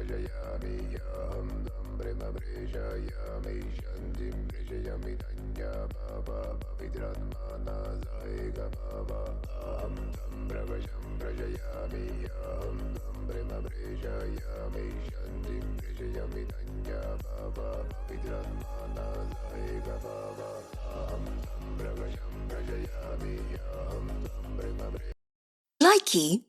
प्रजयामि याहं तं प्रेम प्रेषयामि शान्तिं प्रेषयामि धन्या बाबा पवित्रात्माना सायिक बाबा अहं तं प्रवशं प्रजयामि याहं तं प्रेम प्रेषयामि शान्तिं प्रेषयामि धन्या बाबा पवित्रात्माना सायिक बाबा अहं तं प्रवशं प्रजयामि याहं तं प्रेम Likey